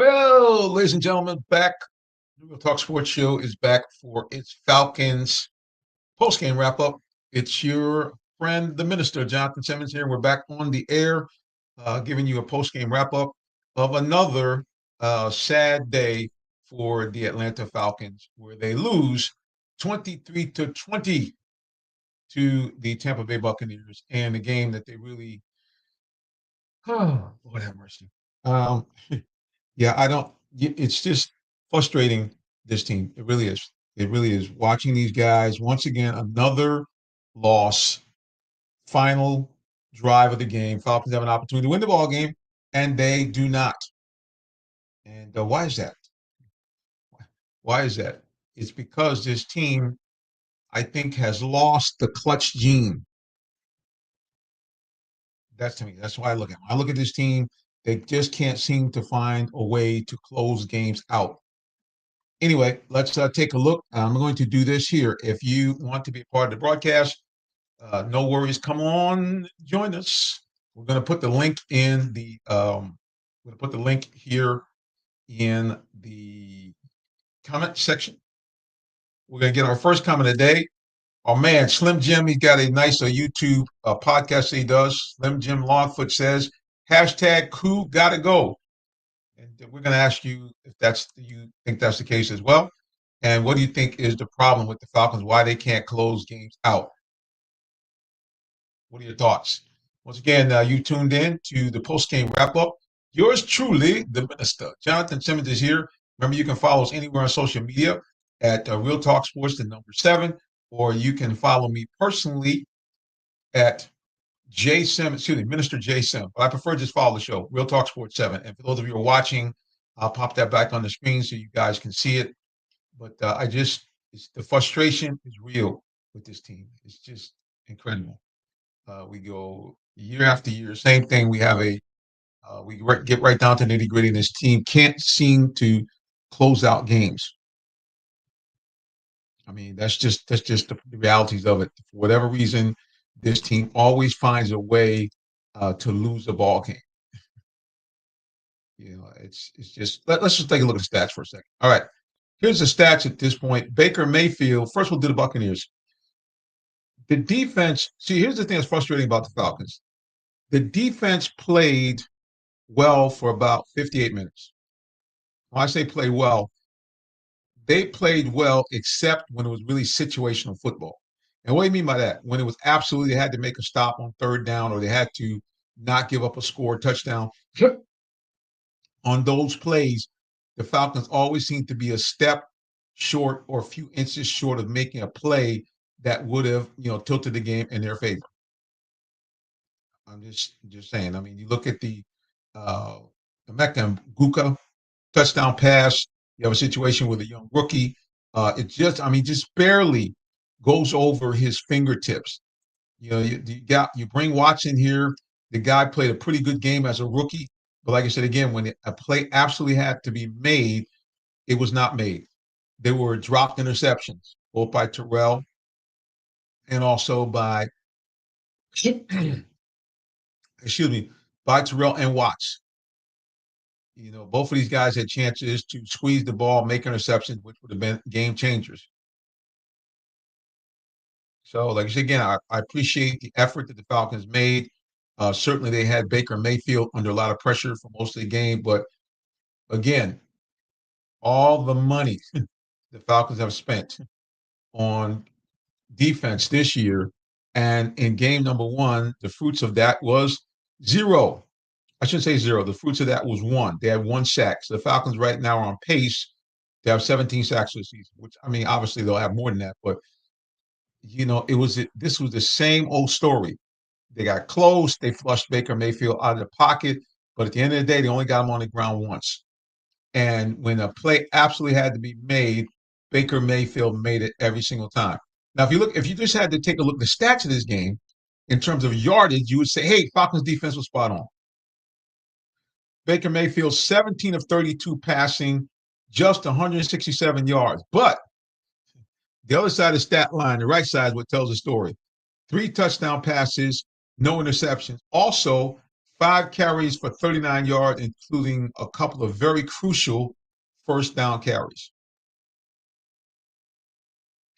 Well, ladies and gentlemen, back. The Real Talk Sports Show is back for its Falcons post-game wrap-up. It's your friend, the minister, Jonathan Simmons here. We're back on the air, giving you a post-game wrap-up of another sad day for the Atlanta Falcons, where they lose 23-20 to the Tampa Bay Buccaneers, and a game that they really, oh, Lord have mercy. Um, Yeah, I don't. It's just frustrating. This team, it really is. It really is. Watching these guys once again, another loss. Final drive of the game. Falcons have an opportunity to win the ball game, and they do not. And why is that? Why is that? It's because this team, I think, has lost the clutch gene. That's to me. That's why I look at them. I look at this team. They just can't seem to find a way to close games out. Anyway, let's take a look. I'm going to do this here. If you want to be a part of the broadcast, no worries. Come on, join us. We're going to put the link in the. We're going to put the link here in the comment section. We're going to get our first comment of the day. Oh man, Slim Jim, he's got a nice YouTube podcast that he does. Slim Jim Longfoot says, hashtag "Who gotta go." And we're going to ask you if you think that's the case as well. And what do you think is the problem with the Falcons? Why they can't close games out? What are your thoughts? Once again, you tuned in to the post-game wrap-up. Yours truly, the minister, Jonathan Simmons, is here. Remember, you can follow us anywhere on social media at Real Talk Sports, the number 7, or you can follow me personally at J Sim, Minister J Sim. But I prefer just follow the show, Real Talk Sports 7. And for those of you who are watching, I'll pop that back on the screen so you guys can see it. But the frustration is real with this team. It's just incredible. We go year after year, same thing. We have we get right down to nitty gritty, and this team can't seem to close out games. I mean, that's just the realities of it. For whatever reason, this team always finds a way to lose a ball game. It's just let's just take a look at the stats for a second. All right, here's the stats at this point. Baker Mayfield. First, we'll do the Buccaneers. The defense. See, here's the thing that's frustrating about the Falcons. The defense played well for about 58 minutes. When I say play well, they played well except when it was really situational football. And what do you mean by that? When it was absolutely they had to make a stop on third down, or they had to not give up a score touchdown. On those plays, the Falcons always seem to be a step short or a few inches short of making a play that would have, tilted the game in their favor. I'm just saying. I mean, you look at the Emeka Guka touchdown pass. You have a situation with a young rookie. Just barely goes over his fingertips. You bring Watson here. The guy played a pretty good game as a rookie, but like I said again, when a play absolutely had to be made, it was not made. There were dropped interceptions, both by Terrell and also by by Terrell and Watts. Both of these guys had chances to squeeze the ball, make interceptions, which would have been game changers. So, like I said, again, I appreciate the effort that the Falcons made. Certainly, they had Baker Mayfield under a lot of pressure for most of the game. But again, all the money the Falcons have spent on defense this year, and in game number 1, the fruits of that was 0. I shouldn't say 0. The fruits of that was 1. They had 1 sack. So the Falcons right now are on pace to have 17 sacks this season, which, I mean, obviously they'll have more than that. But, this was the same old story. They got close. They flushed Baker Mayfield out of the pocket. But at the end of the day, they only got him on the ground once. And when a play absolutely had to be made, Baker Mayfield made it every single time. Now, if you just had to take a look at the stats of this game, in terms of yardage, you would say, hey, Falcons defense was spot on. Baker Mayfield, 17 of 32 passing, just 167 yards. But the other side of the stat line, the right side is what tells the story. 3 touchdown passes, no interceptions. Also, 5 carries for 39 yards, including a couple of very crucial first down carries.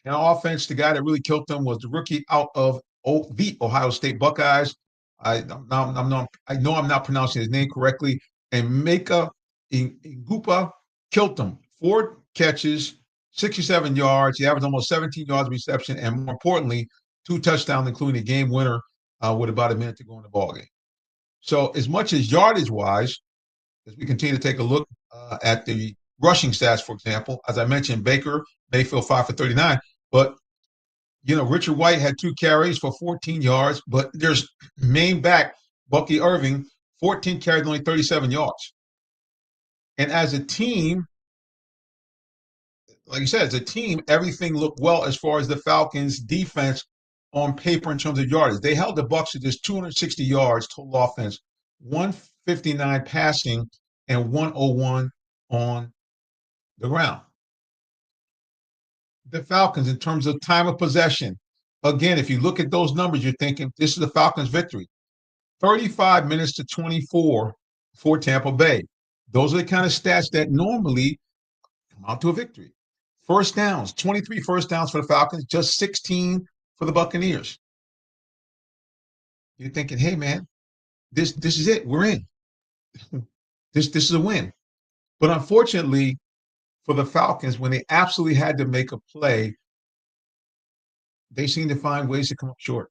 And offense, the guy that really killed them was the rookie out of the Ohio State Buckeyes. I know I'm not pronouncing his name correctly. And Meka Ngupa killed them. 4 catches, 67 yards. He averaged almost 17 yards reception, and more importantly, 2 touchdowns, including a game winner with about a minute to go in the ballgame. So as much as yardage-wise, as we continue to take a look at the rushing stats, for example, as I mentioned, Baker Mayfield 5 for 39, but Richard White had 2 carries for 14 yards, but there's main back Bucky Irving, 14 carries, only 37 yards. And as a team, like you said, as a team, everything looked well as far as the Falcons' defense on paper in terms of yardage. They held the Bucs to just 260 yards total offense, 159 passing, and 101 on the ground. The Falcons, in terms of time of possession, again, if you look at those numbers, you're thinking this is the Falcons' victory. 35 minutes to 24 for Tampa Bay. Those are the kind of stats that normally come out to a victory. First downs, 23 first downs for the Falcons, just 16 for the Buccaneers. You're thinking, hey, man, this is it. We're in. This is a win. But unfortunately, for the Falcons, when they absolutely had to make a play, they seem to find ways to come up short.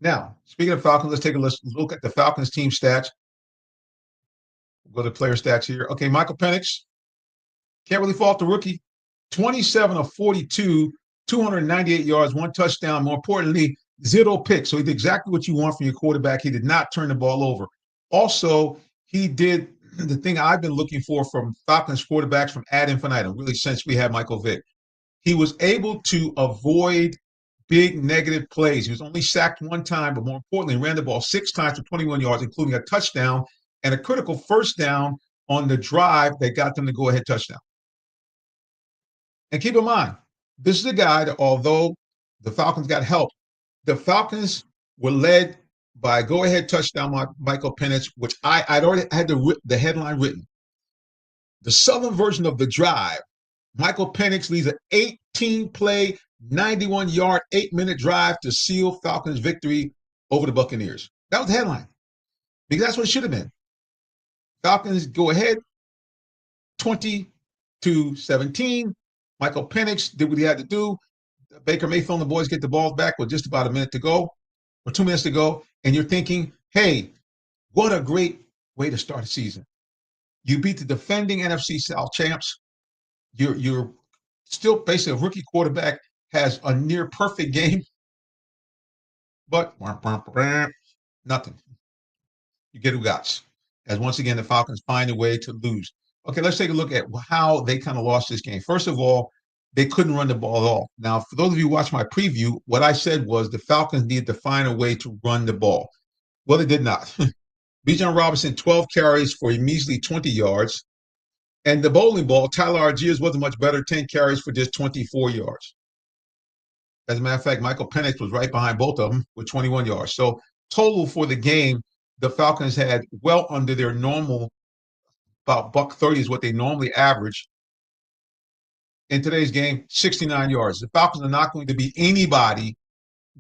Now, speaking of Falcons, let's take a look at the Falcons team stats. We'll go to player stats here. Okay, Michael Penix, can't really fault the rookie. 27 of 42, 298 yards, 1 touchdown. More importantly, 0 picks. So he did exactly what you want from your quarterback. He did not turn the ball over. Also, he did the thing I've been looking for from Falcons quarterbacks from ad infinitum, really since we had Michael Vick. He was able to avoid big negative plays. He was only sacked 1 time, but more importantly, ran the ball 6 times for 21 yards, including a touchdown and a critical first down on the drive that got them the go-ahead touchdown. And keep in mind, this is a guy that, although the Falcons got help, the Falcons were led by a go-ahead touchdown by Michael Penix, which I'd already had the headline written. The Southern version of the drive, Michael Penix leads an 18-play, 91-yard, 8-minute drive to seal Falcons' victory over the Buccaneers. That was the headline, because that's what it should have been. Falcons go ahead, 20-17. Michael Penix did what he had to do. Baker Mayfield and the boys get the ball back with just about a minute to go, or 2 minutes to go, and you're thinking, hey, what a great way to start a season. You beat the defending NFC South champs. You're still basically a rookie quarterback, has a near perfect game, but nothing. You get Ugats. As once again, the Falcons find a way to lose. Okay, let's take a look at how they kind of lost this game. First of all, they couldn't run the ball at all. Now, for those of you who watched my preview, what I said was the Falcons needed to find a way to run the ball. Well, they did not. Bijan Robinson, 12 carries for a measly 20 yards. And the bowling ball, Tyler Algiers wasn't much better, 10 carries for just 24 yards. As a matter of fact, Michael Penix was right behind both of them with 21 yards. So total for the game, the Falcons had well under their normal, about $130 is what they normally average. In today's game, 69 yards. The Falcons are not going to be anybody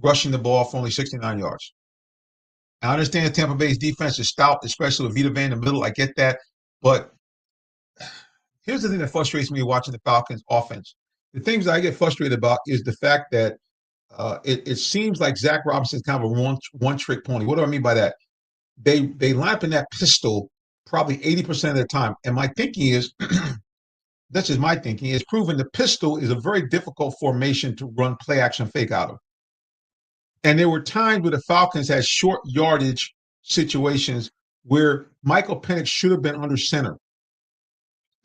rushing the ball for only 69 yards. I understand Tampa Bay's defense is stout, especially with Vita Vea in the middle. I get that. But here's the thing that frustrates me watching the Falcons offense. The things I get frustrated about is the fact that it seems like Zach Robinson's kind of a one-trick pony. What do I mean by that? They line up in that pistol probably 80% of the time. And my thinking is, that's just my thinking, is proven the pistol is a very difficult formation to run play action fake out of. And there were times where the Falcons had short yardage situations where Michael Penix should have been under center.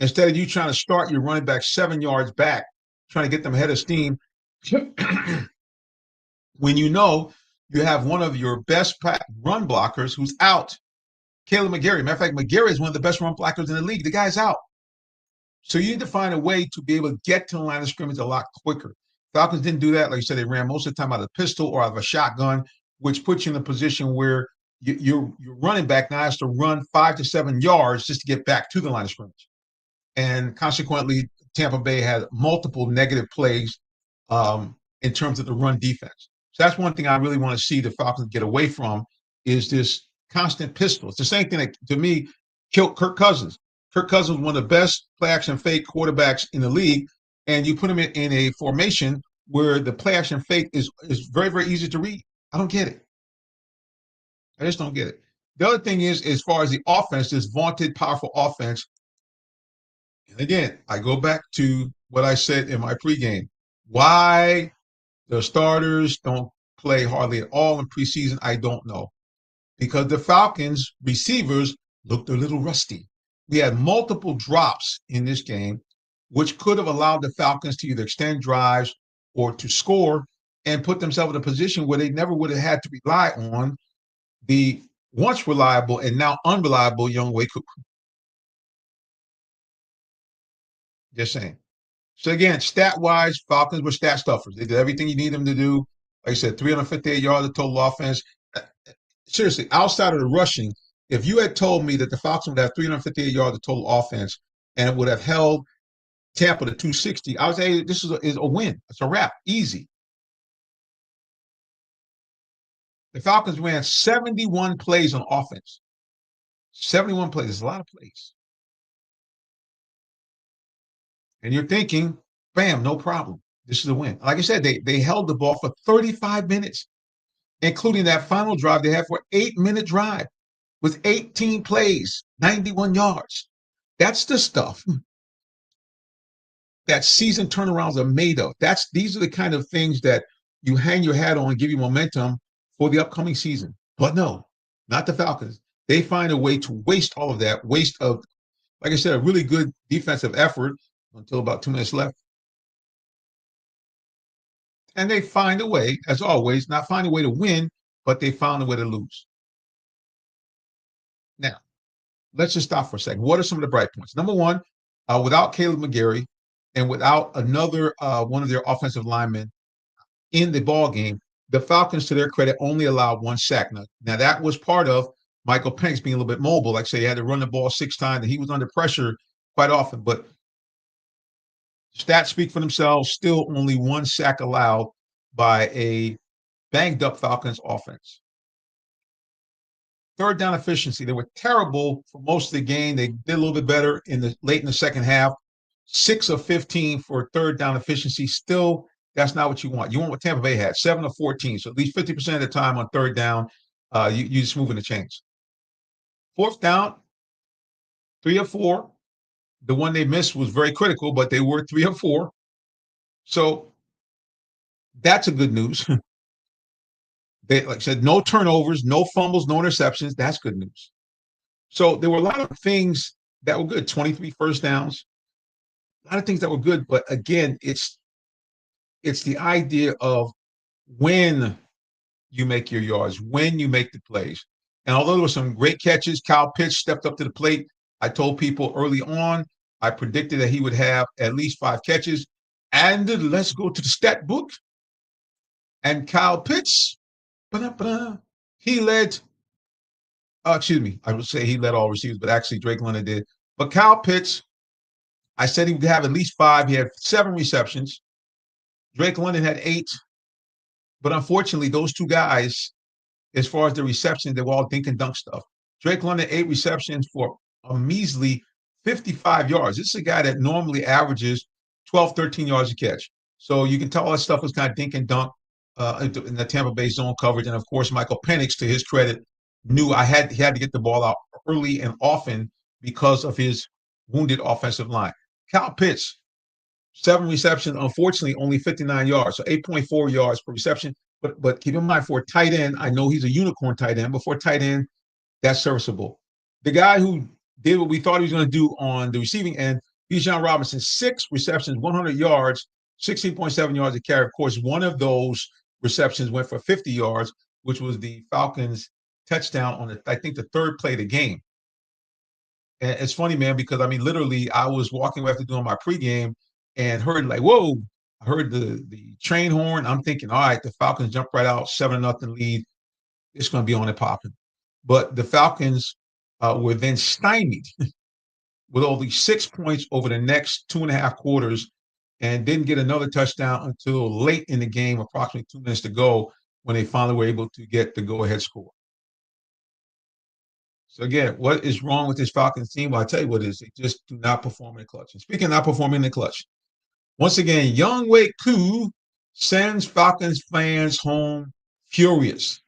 Instead of you trying to start your running back 7 yards back, trying to get them ahead of steam, when you know you have one of your best run blockers who's out, Caleb McGarry. Matter of fact, McGarry is one of the best run blockers in the league. The guy's out. So you need to find a way to be able to get to the line of scrimmage a lot quicker. Falcons didn't do that. Like you said, they ran most of the time out of the pistol or out of a shotgun, which puts you in a position where your running back now has to run 5 to 7 yards just to get back to the line of scrimmage. And consequently, Tampa Bay had multiple negative plays in terms of the run defense. So that's one thing I really want to see the Falcons get away from is this constant pistol. It's the same thing that, to me, killed Kirk Cousins. Kirk Cousins was one of the best play action fake quarterbacks in the league, and you put him in a formation where the play action fake is very, very easy to read. I don't get it. I just don't get it. The other thing is, as far as the offense, this vaunted, powerful offense, and again, I go back to what I said in my pregame. Why the starters don't play hardly at all in preseason, I don't know. Because the Falcons receivers looked a little rusty. We had multiple drops in this game, which could have allowed the Falcons to either extend drives or to score and put themselves in a position where they never would have had to rely on the once reliable and now unreliable Younghoe Koo. Just saying. So again, stat-wise, Falcons were stat stuffers. They did everything you need them to do. Like I said, 358 yards of total offense. Seriously, outside of the rushing, if you had told me that the Falcons would have 358 yards of total offense and it would have held Tampa to 260, I would say this is a win. It's a wrap. Easy. The Falcons ran 71 plays on offense. 71 plays. It's a lot of plays. And you're thinking, bam, no problem. This is a win. Like I said, they held the ball for 35 minutes, including that final drive they had for 8-minute drive with 18 plays, 91 yards. That's the stuff that season turnarounds are made of. These are the kind of things that you hang your hat on and give you momentum for the upcoming season. But no, not the Falcons. They find a way to waste all of that, waste of, like I said, a really good defensive effort until about 2 minutes left. And they find a way, as always, not find a way to win, but they found a way to lose. Now, let's just stop for a second. What are some of the bright points? Number one, without Caleb McGarry and without another one of their offensive linemen in the ball game, the Falcons, to their credit, only allowed 1 sack. Now that was part of Michael Penix being a little bit mobile. Like I say, he had to run the ball 6 times, and he was under pressure quite often. But stats speak for themselves. Still only 1 sack allowed by a banged up Falcons offense. Third down efficiency. They were terrible for most of the game. They did a little bit better late in the second half. 6 of 15 for third down efficiency. Still, that's not what you want. You want what Tampa Bay had, 7 of 14. So at least 50% of the time on third down, you're just moving the chains. Fourth down, 3 of 4. The one they missed was very critical, but they were 3 of 4. So that's a good news. They, like I said, no turnovers, no fumbles, no interceptions. That's good news. So there were a lot of things that were good. 23 first downs, a lot of things that were good. But again, it's the idea of when you make your yards, when you make the plays. And although there were some great catches, Kyle Pitts stepped up to the plate. I told people early on, I predicted that he would have at least 5 catches. And let's go to the stat book. And Kyle Pitts, he led, I would say he led all receivers, but actually Drake London did. But Kyle Pitts, I said he would have at least 5. He had 7 receptions. Drake London had 8. But unfortunately, those two guys, as far as the receptions, they were all dink and dunk stuff. Drake London, 8 receptions for a measly 55 yards. This is a guy that normally averages 12, 13 yards a catch. So you can tell all that stuff was kind of dink and dunk in the Tampa Bay zone coverage. And of course, Michael Penix, to his credit, knew he had to get the ball out early and often because of his wounded offensive line. Kyle Pitts, 7 receptions, unfortunately, only 59 yards, so 8.4 yards per reception. But keep in mind, for a tight end, I know he's a unicorn tight end, but for a tight end, that's serviceable. The guy who did what we thought he was going to do on the receiving end, Bijan Robinson, 6 receptions, 100 yards, 16.7 yards a carry. Of course, one of those receptions went for 50 yards, which was the Falcons' touchdown on, I think, the 3rd play of the game. And it's funny, man, because, I mean, literally, I was walking after doing my pregame and heard, like, whoa, I heard the train horn. I'm thinking, all right, the Falcons jump right out, 7-0 lead. It's going to be on and popping. but the Falcons were then stymied with only 6 points over the next 2.5 quarters and didn't get another touchdown until late in the game, approximately 2 minutes to go, when they finally were able to get the go-ahead score. So again, what is wrong with this Falcons team? Well, I'll tell you what it is. They just do not perform in the clutch. And speaking of not performing in the clutch, once again, Younghoe Koo sends Falcons fans home furious.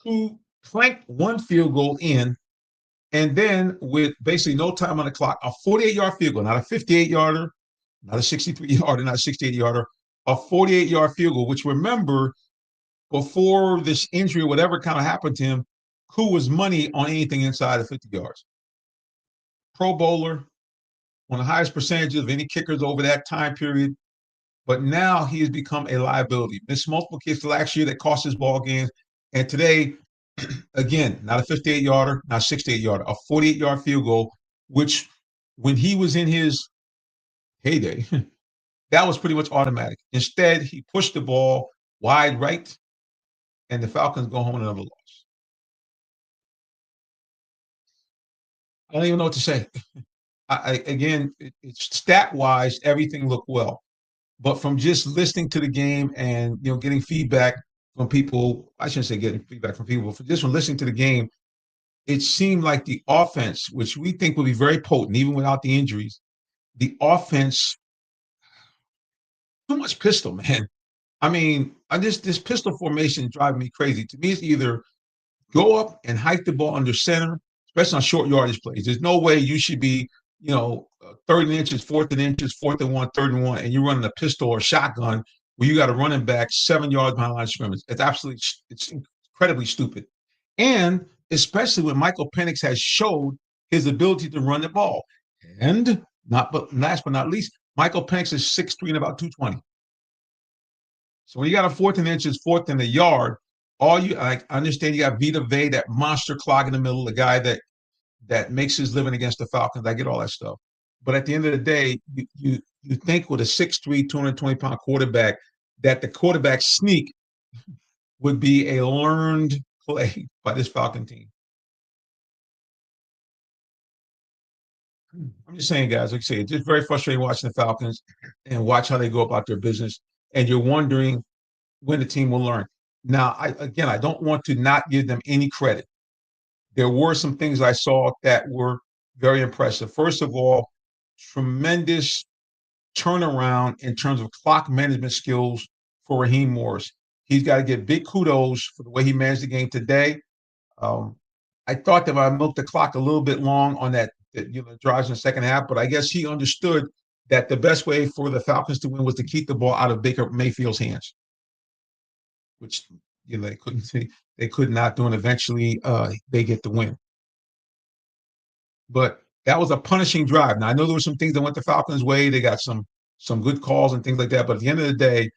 Koo clanked one field goal in, and then with basically no time on the clock, a 48-yard field goal, not a 58-yarder, not a 63-yarder, not a 68-yarder, a 48-yard field goal, which, remember, before this injury or whatever kind of happened to him, Koo was money on anything inside of 50 yards. Pro bowler, one of the highest percentages of any kickers over that time period. But now he has become a liability. Missed multiple kicks last year that cost his ball games. And today, again, not a 58-yarder, not a 68-yarder, a 48-yard field goal, which when he was in his heyday, that was pretty much automatic. Instead, he pushed the ball wide right, and the Falcons go home with another loss. I don't even know what to say. Again, it's stat-wise, everything looked well. But from just listening to the game and getting feedback from people, I shouldn't say getting feedback from people, but just from listening to the game, it seemed like the offense, which we think will be very potent even without the injuries, the offense, too much pistol, man. I mean, this pistol formation driving me crazy. To me, it's either go up and hike the ball under center, especially on short yardage plays. There's no way you should be, third and inches, fourth and inches, fourth and one, third and one, and you're running a pistol or shotgun where you got a running back 7 yards behind the line of scrimmage. It's incredibly stupid. And especially when Michael Penix has showed his ability to run the ball. And last but not least, Michael Penix is 6'3" and about 220. So when you got a fourth and inches, fourth and a yard, I understand you got Vita Vea, that monster clock in the middle, the guy that makes his living against the Falcons. I get all that stuff. But at the end of the day, you think with a 6'3", 220-pound quarterback that the quarterback sneak would be a learned play by this Falcon team. I'm just saying, guys, like I say, it's just very frustrating watching the Falcons and watch how they go about their business. And you're wondering when the team will learn. Now, I don't want to not give them any credit. There were some things I saw that were very impressive. First of all, tremendous turnaround in terms of clock management skills for Raheem Morris. He's got to get big kudos for the way he managed the game today. I thought that I milked the clock a little bit long on that drives in the second half, but I guess he understood that the best way for the Falcons to win was to keep the ball out of Baker Mayfield's hands, which they could not do, and eventually they get the win. But that was a punishing drive. Now, I know there were some things that went the Falcons' way. They got some good calls and things like that. But at the end of the day,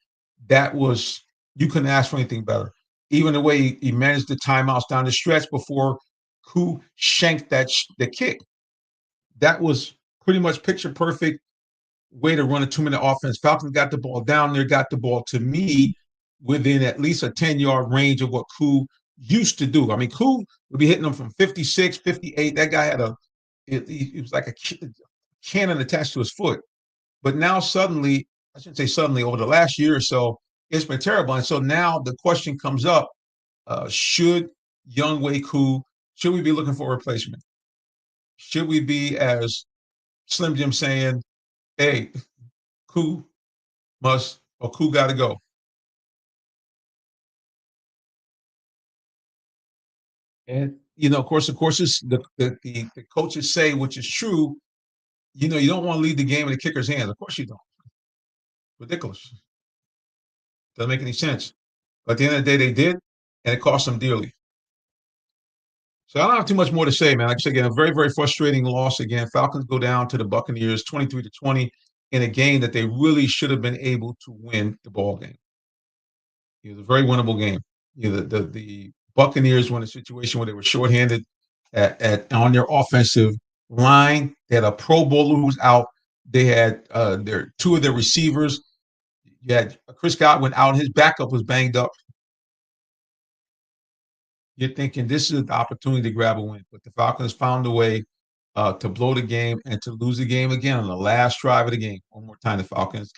you couldn't ask for anything better. Even the way he managed the timeouts down the stretch before Koo shanked the kick. That was pretty much picture perfect way to run a 2-minute offense. Falcons got the ball down there, got the ball to me within at least a 10-yard range of what Koo used to do. I mean, Koo would be hitting them from 56, 58. That guy had it was like a cannon attached to his foot. But now suddenly, I shouldn't say suddenly, over the last year or so, it's been terrible. And so now the question comes up, should Younghoe Koo, should we be looking for a replacement? Should we be, as Slim Jim saying, hey, Koo got to go? And of course, it's the coaches say, which is true. You don't want to leave the game in the kicker's hands. Of course you don't. Ridiculous. Doesn't make any sense. But at the end of the day, they did, and it cost them dearly. So I don't have too much more to say, man. Like I said, again, a very, very frustrating loss. Again, Falcons go down to the Buccaneers 23-20 in a game that they really should have been able to win the ball game. It was a very winnable game. The Buccaneers were in a situation where they were shorthanded on their offensive line. They had a Pro Bowler who was out. They had two of their receivers. You had Chris Godwin out, and his backup was banged up. you're thinking this is the opportunity to grab a win. But the Falcons found a way to blow the game and to lose the game again on the last drive of the game. One more time, the Falcons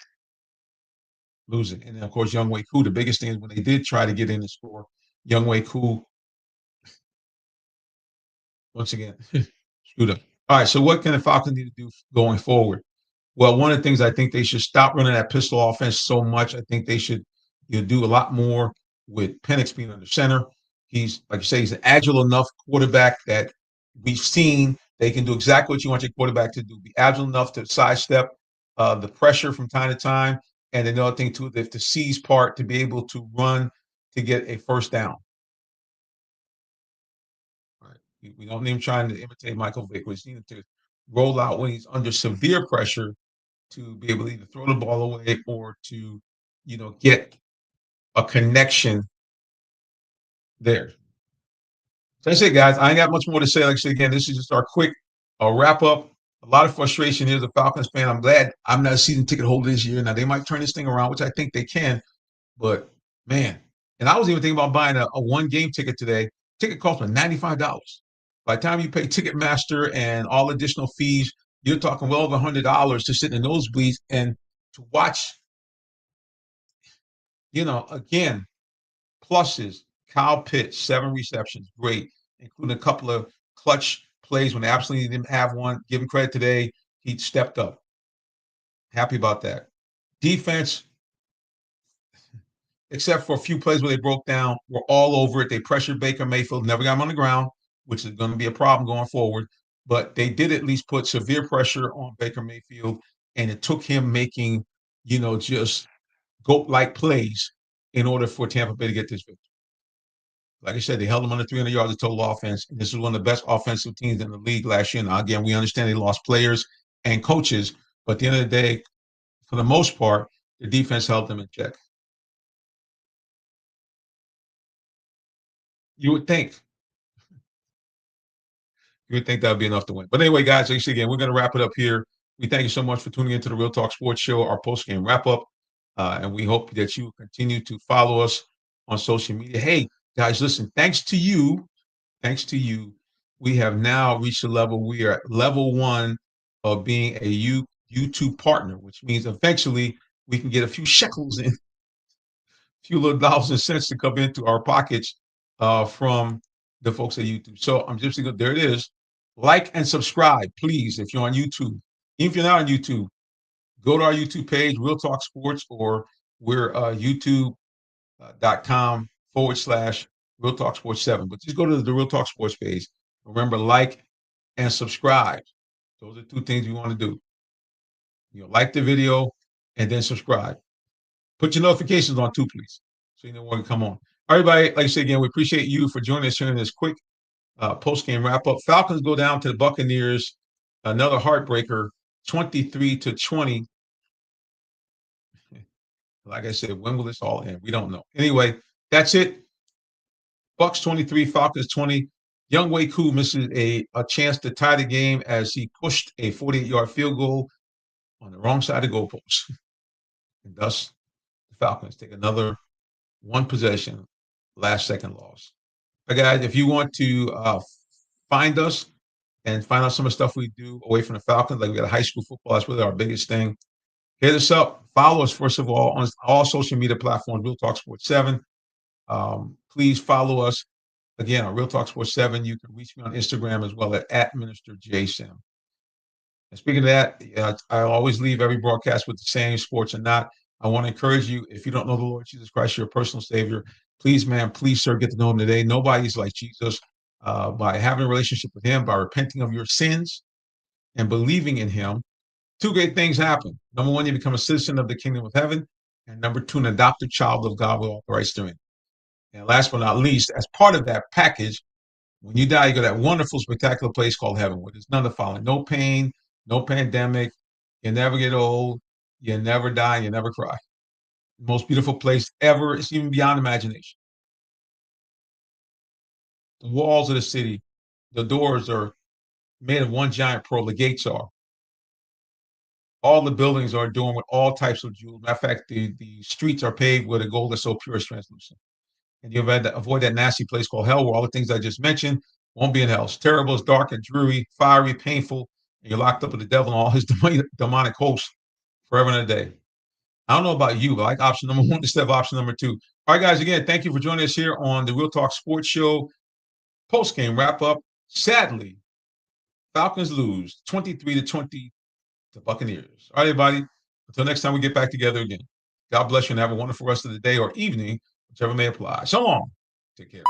losing. And then, of course, Young Wei Koo, the biggest thing is when they did try to get in the score, Young Wei Koo, once again, screwed up. All right, so what can the Falcons need to do going forward? Well, one of the things I think they should stop running that pistol offense so much. I think they should do a lot more with Penix being under center. He's, like you say, he's an agile enough quarterback that we've seen they can do exactly what you want your quarterback to do. Be agile enough to sidestep the pressure from time to time. And another thing, too, if the seize part to be able to run to get a first down. Right. We don't need him trying to imitate Michael Vick. We just need him to roll out when he's under severe pressure to be able to either throw the ball away or to, get a connection there. So that's it, guys. I ain't got much more to say. Like I said, again, this is just our quick wrap up. A lot of frustration here as a Falcons fan. I'm glad I'm not a season ticket holder this year. Now, they might turn this thing around, which I think they can. But, man, and I was even thinking about buying a one-game ticket today. Ticket cost me $95. By the time you pay Ticketmaster and all additional fees, you're talking well over $100 to sit in the nosebleeds and to watch, again, pluses. Kyle Pitts, 7 receptions, great, including a couple of clutch plays when they absolutely didn't have one. Give him credit today. He stepped up. Happy about that. Defense, except for a few plays where they broke down, were all over it. They pressured Baker Mayfield, never got him on the ground, which is going to be a problem going forward. But they did at least put severe pressure on Baker Mayfield, and it took him making, just goat-like plays in order for Tampa Bay to get this victory. Like I said, they held them under 300 yards of total offense. And this is one of the best offensive teams in the league last year. Now, again, we understand they lost players and coaches, but at the end of the day, for the most part, the defense held them in check. You would think. You would think that would be enough to win. But anyway, guys, like I said, again, we're going to wrap it up here. We thank you so much for tuning into the Real Talk Sports Show, our post-game wrap-up. And we hope that you continue to follow us on social media. Hey, guys, listen, thanks to you, we have now reached a level. We are at level 1 of being a YouTube partner, which means eventually we can get a few shekels in, a few little dollars and cents to come into our pockets from the folks at YouTube. So I'm just going to, there it is. Like and subscribe, please, if you're on YouTube. Even if you're not on YouTube, go to our YouTube page, Real Talk Sports, or we're youtube.com/Real Talk Sports 7. But just go to the Real Talk Sports page. Remember, like and subscribe. Those are 2 things you want to do. Like the video and then subscribe. Put your notifications on too, please, so you know when we come on. Everybody, like I said again, we appreciate you for joining us here in this quick post-game wrap-up. Falcons go down to the Buccaneers, another heartbreaker, 23-20. Like I said, when will this all end? We don't know. Anyway, that's it. Bucks 23, Falcons 20. Young Wei Koo misses a chance to tie the game as he pushed a 48-yard field goal on the wrong side of the goalpost. And thus, the Falcons take another 1 possession, last-second loss. But guys, if you want to find us and find out some of the stuff we do away from the Falcons, like we got a high school football, that's really our biggest thing. Hit us up. Follow us, first of all, on all social media platforms, Real Talk Sports 7. Please follow us, again, on Real Talk Sports 7. You can reach me on Instagram as well at Minister JSim. And speaking of that, I always leave every broadcast with the saying, sports or not. I want to encourage you, if you don't know the Lord Jesus Christ, your personal Savior, please, man, please, sir, get to know him today. Nobody's like Jesus. By having a relationship with him, by repenting of your sins and believing in him, 2 great things happen. Number 1, you become a citizen of the kingdom of heaven. And number 2, an adopted child of God with all the rights therein. And last but not least, as part of that package, when you die, you go to that wonderful, spectacular place called heaven, where there's none of the following: no pain, no pandemic, you never get old, you never die, you never cry. The most beautiful place ever. It's even beyond imagination. The walls of the city, the doors are made of one giant pearl. The gates are. All the buildings are adorned with all types of jewels. Matter of fact, the streets are paved with a gold that's so pure it's translucent. and you avoid that nasty place called hell where all the things I just mentioned won't be in hell. It's terrible, it's dark and dreary, fiery, painful, and you're locked up with the devil and all his demonic hosts forever and a day. I don't know about you, but I like option number one instead of option number two. All right, guys, again, thank you for joining us here on the Real Talk Sports Show post-game wrap-up. Sadly, Falcons lose 23-20 to Buccaneers. All right, everybody. Until next time we get back together again. God bless you and have a wonderful rest of the day or evening, whichever may apply. So long. Take care.